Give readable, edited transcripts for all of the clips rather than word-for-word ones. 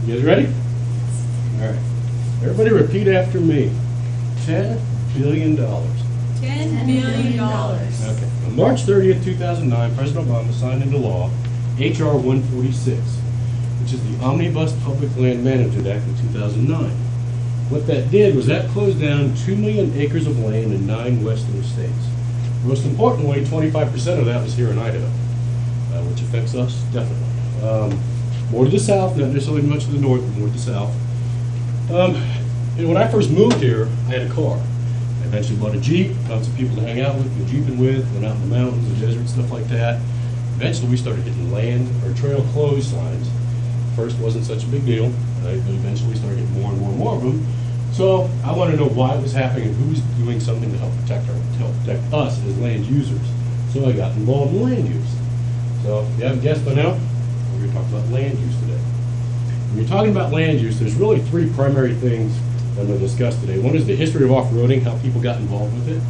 You guys ready? All right. Everybody repeat after me. $10 billion. $10 billion. Okay. On March 30th, 2009, President Obama signed into law H.R. 146, which is the Omnibus Public Land Management Act of 2009. What that did was that closed down 2 million acres of land in 9 western states. Most importantly, 25% of that was here in Idaho, which affects us definitely. More to the south, not necessarily much to the north, but more to the south. And when I first moved here, I had a car. I eventually bought a Jeep, found some people to hang out with, go jeeping with, went out in the mountains, the desert, stuff like that. Eventually we started hitting land or trail closed signs. First wasn't such a big deal, right? But eventually we started getting more and more and more of them. So I want to know why it was happening and who was doing something to help protect us as land users. So I got involved in land use. So if you haven't guessed by now, we're going to talk about land use today. When you're talking about land use, there's really 3 primary things I'm going to discuss today. One is the history of off-roading, how people got involved with it.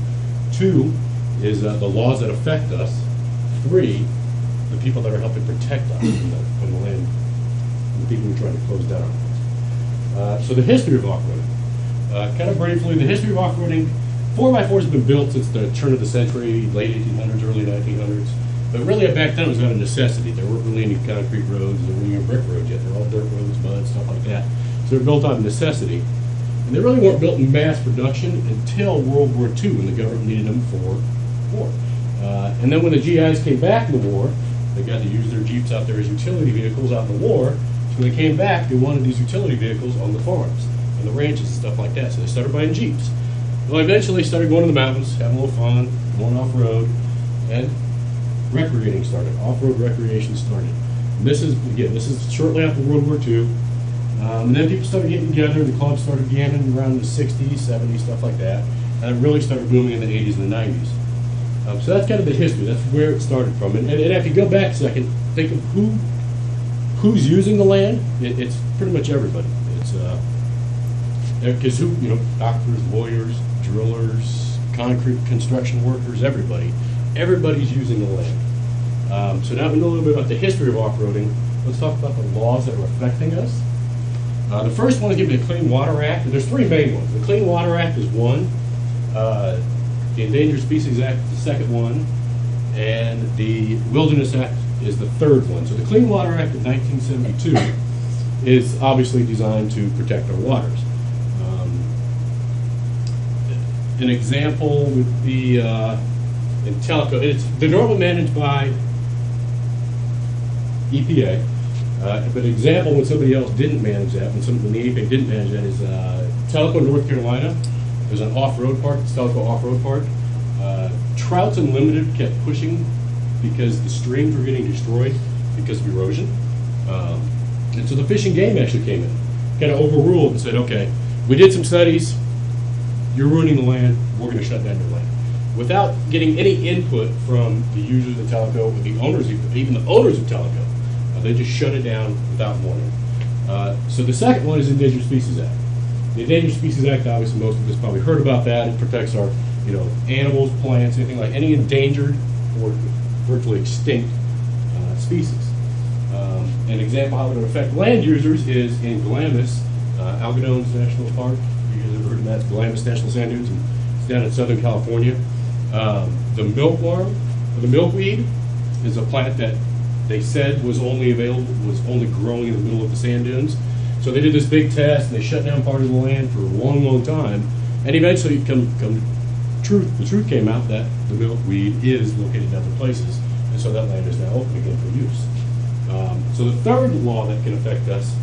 2 is the laws that affect us. 3, the people that are helping protect us from the land, the people who are trying to close down. So the history of off-roading. Kind of briefly, the history of off-roading, 4x4s have been built since the turn of the century, late 1800s, early 1900s. But really, back then, it was not a necessity. There weren't really any concrete roads, there weren't even brick roads yet. They're all dirt roads, mud, stuff like that. So they're built on necessity. And they really weren't built in mass production until World War II, when the government needed them for war. And then when the GIs came back in the war, they got to use their Jeeps out there as utility vehicles out in the war. So when they came back, they wanted these utility vehicles on the farms and the ranches and stuff like that. So they started buying Jeeps. Well, eventually started going to the mountains, having a little fun, going off-road, and recreating started. Off-road recreation started. And this is shortly after World War II. And then people started getting together, the clubs started beginning around the 60s, 70s, stuff like that. And it really started booming in the 80s and the 90s. So that's kind of the history. That's where it started from. And if you go back a second, think of who's using the land. It's pretty much everybody. It's because doctors, lawyers, drillers, concrete construction workers, everybody's using the land. So now we know a little bit about the history of off-roading. Let's talk about the laws that are affecting us. The first one is going to be the Clean Water Act. And there's 3 main ones. The Clean Water Act is one. The Endangered Species Act is the second one. And the Wilderness Act is the third one. So the Clean Water Act of 1972 is obviously designed to protect our waters. An example would be in Telco. They're normally managed by EPA. But an example when somebody else didn't manage that, when the EPA didn't manage that, is Telco, North Carolina. There's an off-road park, it's Telco Off-Road Park. Trouts Unlimited kept pushing because the streams were getting destroyed because of erosion. And so the Fish and Game actually came in, kind of overruled and said, okay, we did some studies, you're ruining the land, we're going to shut down your land. Without getting any input from the users of Telco, or the owners, even the owners of Telco. They just shut it down without warning. So the second one is the Endangered Species Act. The Endangered Species Act, obviously most of us probably heard about that. It protects our animals, plants, anything like any endangered or virtually extinct species. An example how it would affect land users is in Glamis, Algodones National Park. You guys ever heard of that? It's Glamis National Sand Dunes, and it's down in Southern California. The milkworm, or the milkweed, is a plant that they said was only growing in the middle of the sand dunes. So they did this big test, and they shut down part of the land for a long, long time. And eventually, the truth came out that the milkweed is located in other places, and so that land is now open again for use. So the third law that can affect us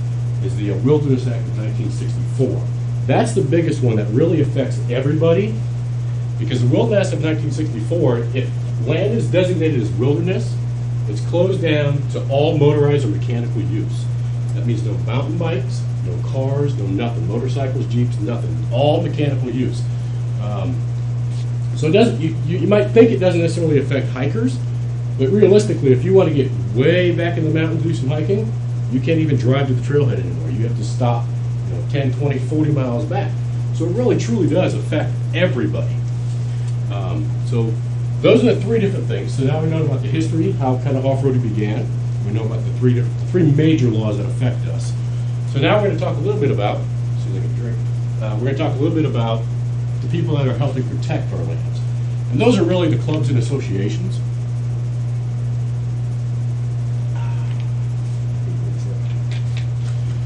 is the Wilderness Act of 1964. That's the biggest one that really affects everybody, because the Wilderness Act of 1964, if land is designated as wilderness, it's closed down to all motorized or mechanical use. That means no mountain bikes, no cars, no nothing, motorcycles, Jeeps, nothing, all mechanical use. So it doesn't. You might think it doesn't necessarily affect hikers, but realistically, if you want to get way back in the mountains to do some hiking, you can't even drive to the trailhead anymore. You have to stop 10, 20, 40 miles back. So it really, truly does affect everybody. So those are the 3 different things. So now we know about the history, how kind of off-roading began. We know about the three major laws that affect us. So now we're going to talk a little bit about, see if I can drink. We're going to talk a little bit about the people that are helping protect our lands. And those are really the clubs and associations.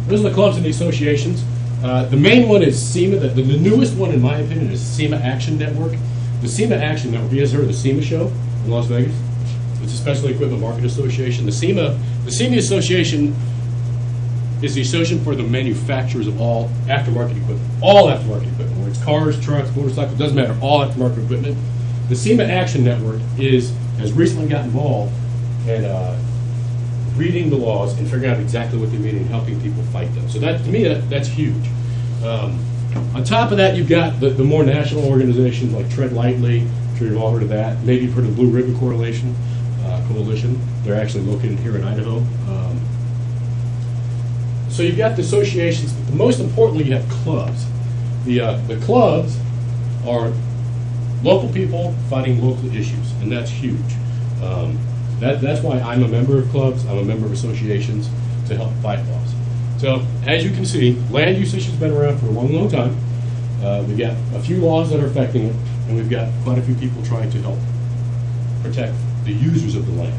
Those are the clubs and the associations. The main one is SEMA. The newest one, in my opinion, is SEMA Action Network. The SEMA Action Network, you guys heard of the SEMA show in Las Vegas? It's a Special Equipment Market Association. The SEMA Association is the association for the manufacturers of all aftermarket equipment. All aftermarket equipment, whether it's cars, trucks, motorcycles, doesn't matter, all aftermarket equipment. The SEMA Action Network has recently got involved in reading the laws and figuring out exactly what they mean and helping people fight them. So that, to me, that's huge. On top of that, you've got the more national organizations like Tread Lightly. I'm sure you've all heard of that. Maybe you've heard of the Blue Ribbon Coalition. They're actually located here in Idaho. So you've got the associations, but most importantly, you have clubs. The clubs are local people fighting local issues, and that's huge. That's why I'm a member of clubs, I'm a member of associations to help fight laws. So, as you can see, land use issue's been around for a long, long time. We've got a few laws that are affecting it, and we've got quite a few people trying to help protect the users of the land.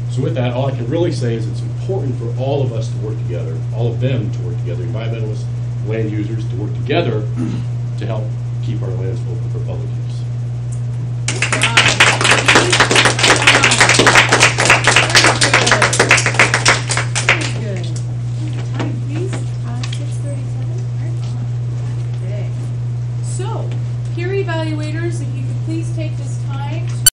So with that, all I can really say is it's important for all of us to work together, all of them to work together, environmentalists, land users, to work together to help keep our lands open for public use.